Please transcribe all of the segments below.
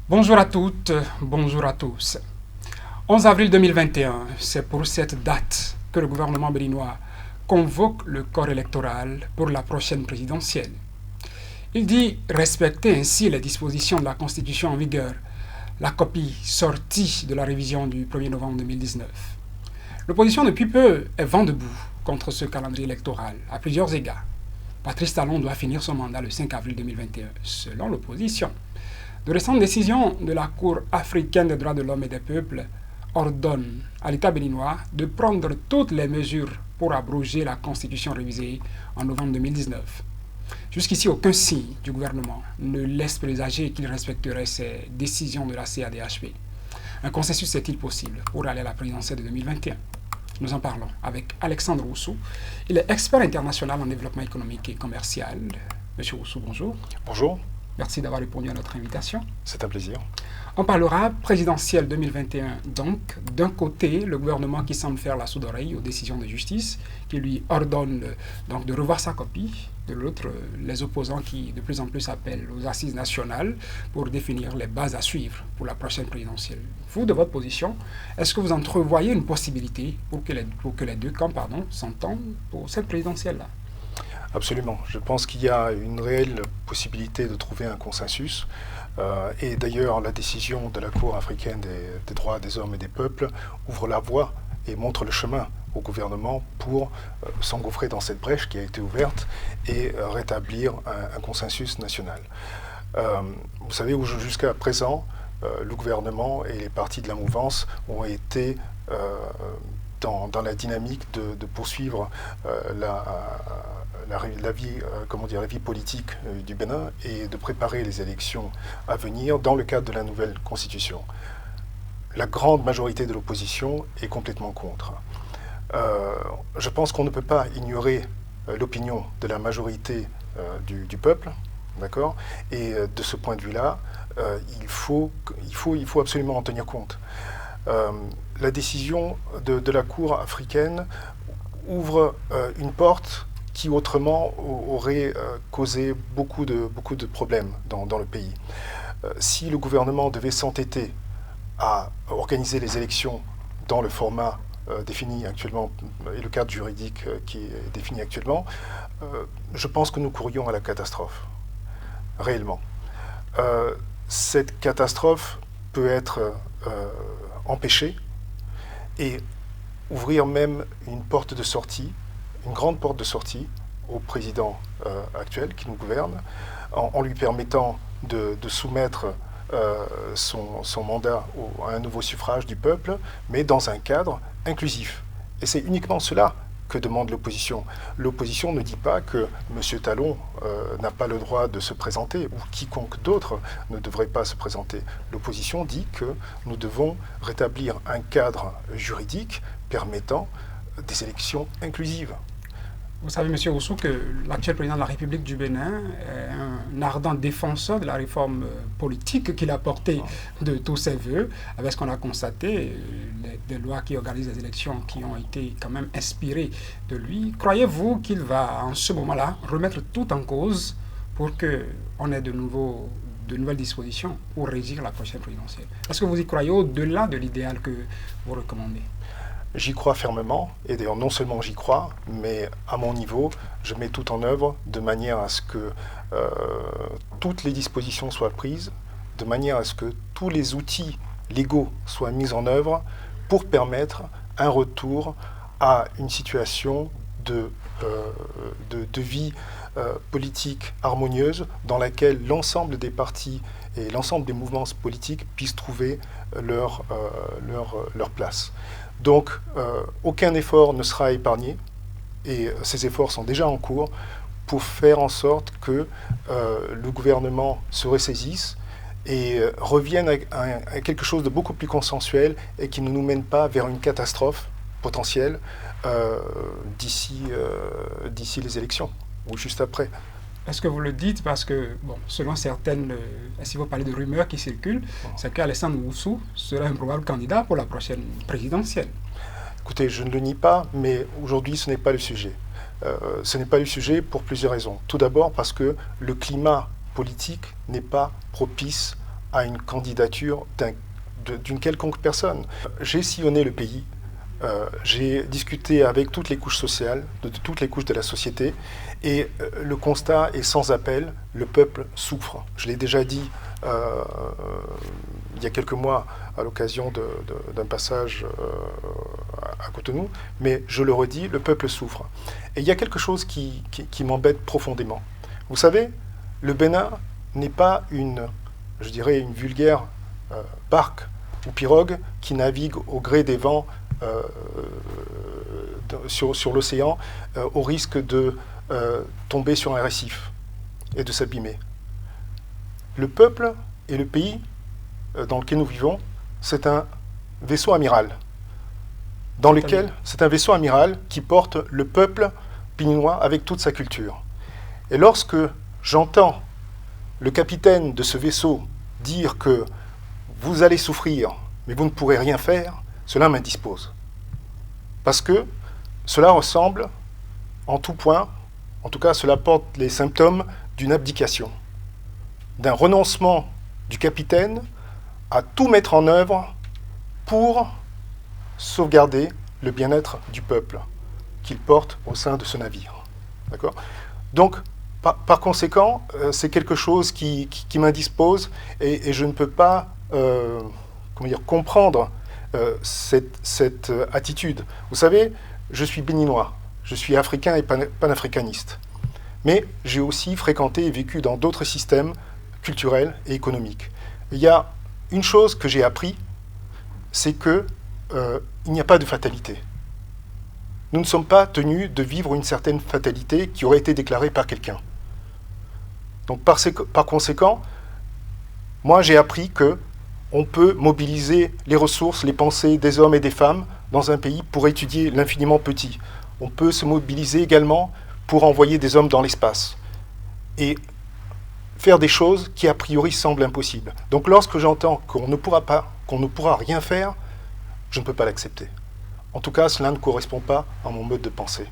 Bonjour à toutes, bonjour à tous. 11 avril 2021, c'est pour cette date que le gouvernement béninois convoque le corps électoral pour la prochaine présidentielle. Il dit respecter ainsi les dispositions de la Constitution en vigueur, la copie sortie de la révision du 1er novembre 2019. L'opposition depuis peu est vent debout contre ce calendrier électoral à plusieurs égards. Patrice Talon doit finir son mandat le 5 avril 2021, selon l'opposition. De récentes décisions de la Cour africaine des droits de l'homme et des peuples ordonnent à l'État béninois de prendre toutes les mesures pour abroger la Constitution révisée en novembre 2019. Jusqu'ici, aucun signe du gouvernement ne laisse présager qu'il respecterait ces décisions de la CADHP. Un consensus est-il possible pour aller à la présidentielle de 2021? Nous en parlons avec Alexandre Oussou. Il est expert international en développement économique et commercial. Monsieur Oussou, bonjour. Bonjour. Merci d'avoir répondu à notre invitation. C'est un plaisir. On parlera présidentielle 2021. Donc, d'un côté, le gouvernement qui semble faire la sourde oreille aux décisions de justice, qui lui ordonne donc de revoir sa copie. De l'autre, les opposants qui de plus en plus appellent aux assises nationales pour définir les bases à suivre pour la prochaine présidentielle. Vous, de votre position, est-ce que vous entrevoyez une possibilité pour que les deux camps s'entendent pour cette présidentielle-là? Absolument. Je pense qu'il y a une réelle possibilité de trouver un consensus. Et d'ailleurs, la décision de la Cour africaine des droits des hommes et des peuples ouvre la voie et montre le chemin au gouvernement pour s'engouffrer dans cette brèche qui a été ouverte et rétablir un consensus national. Vous savez, jusqu'à présent, le gouvernement et les partis de la mouvance ont été dans la dynamique de poursuivre la vie politique du Bénin et de préparer les élections à venir dans le cadre de la nouvelle constitution. La grande majorité de l'opposition est complètement contre. Je pense qu'on ne peut pas ignorer l'opinion de la majorité du peuple, d'accord? Et de ce point de vue-là, il faut absolument en tenir compte. La décision de la Cour africaine ouvre une porte qui autrement aurait causé beaucoup de problèmes dans le pays. Si le gouvernement devait s'entêter à organiser les élections dans le format défini actuellement et le cadre juridique qui est défini actuellement, je pense que nous courions à la catastrophe, réellement. Cette catastrophe peut être empêchée et ouvrir même une porte de sortie, une grande porte de sortie au président actuel qui nous gouverne, en lui permettant de soumettre son mandat à un nouveau suffrage du peuple, mais dans un cadre inclusif. Et c'est uniquement cela que demande l'opposition. L'opposition ne dit pas que M. Talon n'a pas le droit de se présenter ou quiconque d'autre ne devrait pas se présenter. L'opposition dit que nous devons rétablir un cadre juridique permettant des élections inclusives. Vous savez, M. Oussou, que l'actuel président de la République du Bénin est un ardent défenseur de la réforme politique qu'il a portée de tous ses voeux, avec ce qu'on a constaté, des lois qui organisent les élections qui ont été quand même inspirées de lui. Croyez-vous qu'il va, en ce moment-là, remettre tout en cause pour qu'on ait de nouvelles dispositions pour régir la prochaine présidentielle? Est-ce que vous y croyez au-delà de l'idéal que vous recommandez? J'y crois fermement, et d'ailleurs non seulement j'y crois, mais à mon niveau, je mets tout en œuvre de manière à ce que toutes les dispositions soient prises, de manière à ce que tous les outils légaux soient mis en œuvre pour permettre un retour à une situation de vie politique harmonieuse dans laquelle l'ensemble des partis et l'ensemble des mouvements politiques puissent trouver leur place. Donc, aucun effort ne sera épargné, et ces efforts sont déjà en cours, pour faire en sorte que le gouvernement se ressaisisse et revienne à quelque chose de beaucoup plus consensuel et qui ne nous mène pas vers une catastrophe potentielle d'ici les élections, ou juste après. Est-ce que vous le dites parce que, bon, selon certaines, si vous parlez de rumeurs qui circulent, c'est qu'Alexandre Oussou sera un probable candidat pour la prochaine présidentielle? Écoutez, je ne le nie pas, mais aujourd'hui, ce n'est pas le sujet. Ce n'est pas le sujet pour plusieurs raisons. Tout d'abord parce que le climat politique n'est pas propice à une candidature d'une quelconque personne. J'ai sillonné le pays, j'ai discuté avec toutes les couches sociales, de toutes les couches de la société, et le constat est sans appel, le peuple souffre. Je l'ai déjà dit il y a quelques mois à l'occasion d'un passage à Cotonou, mais je le redis, le peuple souffre. Et il y a quelque chose qui m'embête profondément. Vous savez, le Bénin n'est pas une vulgaire barque ou pirogue qui navigue au gré des vents sur l'océan au risque de tomber sur un récif et de s'abîmer. Le peuple et le pays dans lequel nous vivons, c'est un vaisseau amiral. C'est un vaisseau amiral qui porte le peuple béninois avec toute sa culture. Et lorsque j'entends le capitaine de ce vaisseau dire que vous allez souffrir, mais vous ne pourrez rien faire, cela m'indispose. Parce que cela ressemble en tout point, en tout cas cela porte les symptômes d'une abdication, d'un renoncement du capitaine à tout mettre en œuvre pour sauvegarder le bien-être du peuple qu'il porte au sein de ce navire. D'accord ? Donc, par conséquent, c'est quelque chose qui m'indispose et je ne peux pas comprendre cette attitude. Vous savez, je suis béninois, je suis africain et panafricaniste, mais j'ai aussi fréquenté et vécu dans d'autres systèmes culturels et économiques. Il y a une chose que j'ai appris, c'est que il n'y a pas de fatalité. Nous ne sommes pas tenus de vivre une certaine fatalité qui aurait été déclarée par quelqu'un. Donc par conséquent, moi j'ai appris que on peut mobiliser les ressources, les pensées des hommes et des femmes dans un pays pour étudier l'infiniment petit. On peut se mobiliser également pour envoyer des hommes dans l'espace et faire des choses qui a priori semblent impossibles. Donc lorsque j'entends qu'on ne pourra rien faire, je ne peux pas l'accepter. En tout cas, cela ne correspond pas à mon mode de pensée.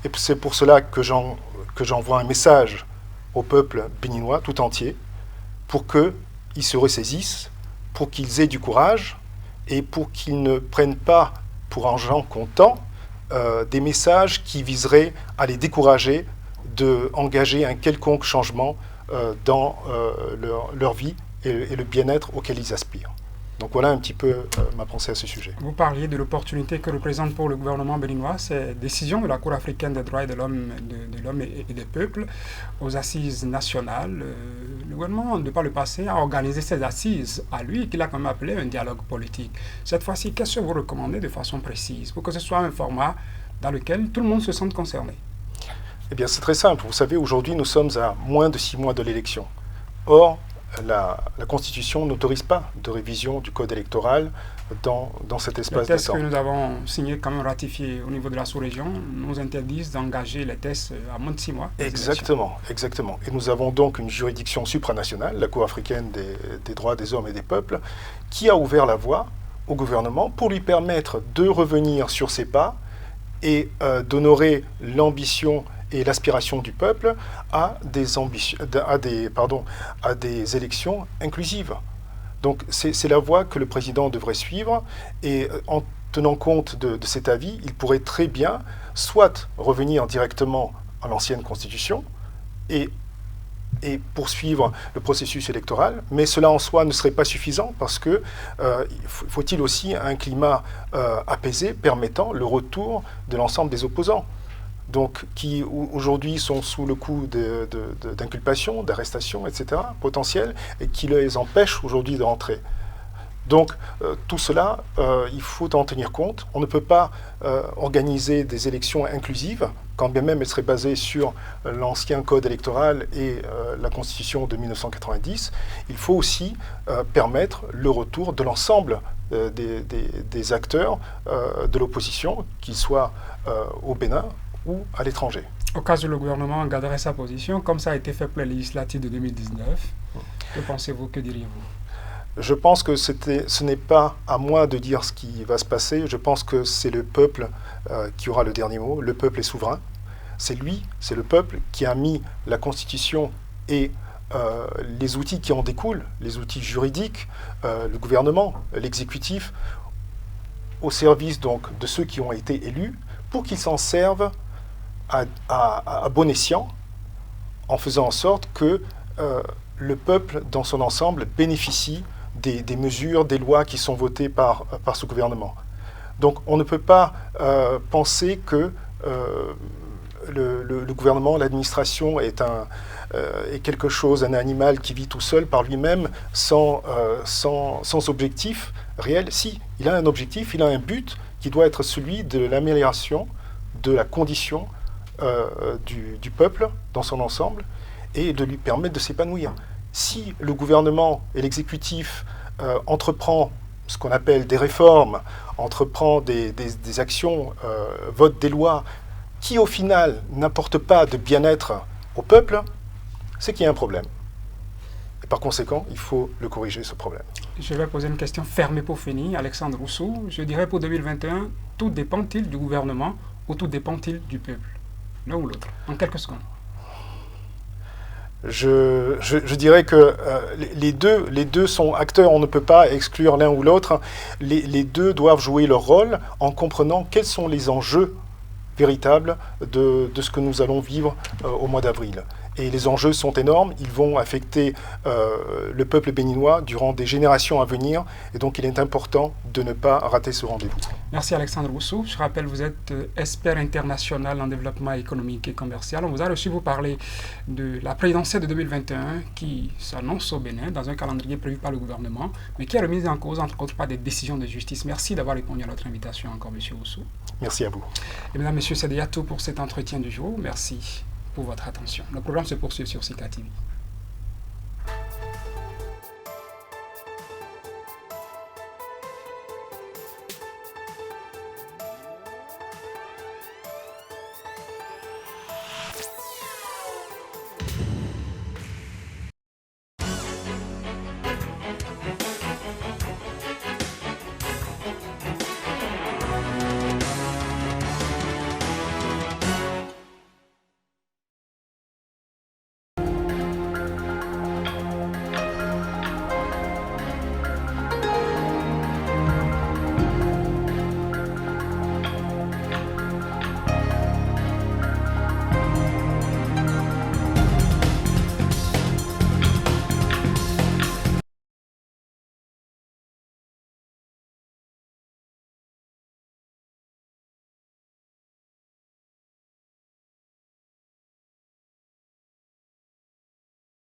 Et c'est pour cela que j'envoie un message au peuple béninois tout entier, pour qu'ils se ressaisissent, pour qu'ils aient du courage, et pour qu'ils ne prennent pas pour argent comptant des messages qui viseraient à les décourager d'engager un quelconque changement dans leur vie et le bien-être auquel ils aspirent. Donc voilà un petit peu ma pensée à ce sujet. Vous parliez de l'opportunité que représente pour le gouvernement béninois ces décisions de la Cour africaine des droits de l'homme et des peuples aux assises nationales. Le gouvernement, de par le passé, a organisé ces assises à lui, qu'il a quand même appelé un dialogue politique. Cette fois-ci, qu'est-ce que vous recommandez de façon précise pour que ce soit un format dans lequel tout le monde se sente concerné? Eh bien, c'est très simple. Vous savez, aujourd'hui, nous sommes à moins de 6 mois de l'élection. Or, la Constitution n'autorise pas de révision du code électoral dans cet espace de temps. Les tests que nous avons signés, quand même ratifiés au niveau de la sous-région, nous interdisent d'engager les tests à moins de 6 mois. Exactement. Et nous avons donc une juridiction supranationale, la Cour africaine des droits des hommes et des peuples, qui a ouvert la voie au gouvernement pour lui permettre de revenir sur ses pas et d'honorer l'ambition et l'aspiration du peuple à des élections inclusives. Donc c'est la voie que le président devrait suivre, et en tenant compte de cet avis, il pourrait très bien soit revenir directement à l'ancienne Constitution et poursuivre le processus électoral, mais cela en soi ne serait pas suffisant parce que faut-il aussi un climat apaisé permettant le retour de l'ensemble des opposants, donc qui aujourd'hui sont sous le coup d'inculpation, d'arrestation, etc., potentielles, et qui les empêchent aujourd'hui de rentrer. Donc tout cela, il faut en tenir compte. On ne peut pas organiser des élections inclusives, quand bien même elles seraient basées sur l'ancien code électoral et la Constitution de 1990. Il faut aussi permettre le retour de l'ensemble des acteurs de l'opposition, qu'ils soient au Bénin ou à l'étranger. Au cas où le gouvernement garderait sa position, comme ça a été fait pour les législatives de 2019, que pensez-vous, que diriez-vous? Je pense que ce n'est pas à moi de dire ce qui va se passer. Je pense que c'est le peuple qui aura le dernier mot. Le peuple est souverain. C'est le peuple qui a mis la Constitution et les outils qui en découlent, les outils juridiques, le gouvernement, l'exécutif, au service donc de ceux qui ont été élus, pour qu'ils s'en servent à bon escient, en faisant en sorte que le peuple dans son ensemble bénéficie des mesures, des lois qui sont votées par ce gouvernement. Donc on ne peut pas penser que le gouvernement, l'administration est quelque chose, un animal qui vit tout seul par lui-même, sans objectif réel. Si, il a un objectif, il a un but qui doit être celui de l'amélioration de la condition du peuple dans son ensemble et de lui permettre de s'épanouir. Si le gouvernement et l'exécutif entreprend ce qu'on appelle des réformes, entreprend des actions, vote des lois, qui au final n'apportent pas de bien-être au peuple, c'est qu'il y a un problème. Et par conséquent, il faut le corriger, ce problème. Je vais poser une question fermée pour finir. Alexandre Rousseau, je dirais pour 2021, tout dépend-il du gouvernement ou tout dépend-il du peuple? L'un ou l'autre, en quelques secondes. Je dirais que les deux sont acteurs, on ne peut pas exclure l'un ou l'autre. Les deux doivent jouer leur rôle en comprenant quels sont les enjeux véritables de ce que nous allons vivre au mois d'avril. Et les enjeux sont énormes, ils vont affecter le peuple béninois durant des générations à venir, et donc il est important de ne pas rater ce rendez-vous. Merci Alexandre Rousseau. Je rappelle, vous êtes expert international en développement économique et commercial. On vous a reçu vous parler de la présidentielle de 2021 qui s'annonce au Bénin dans un calendrier prévu par le gouvernement, mais qui est remise en cause, entre autres, par des décisions de justice. Merci d'avoir répondu à notre invitation encore, M. Rousseau. Merci à vous. Et mesdames, messieurs, c'est déjà tout pour cet entretien du jour. Merci pour votre attention. Le programme se poursuit sur CICA TV.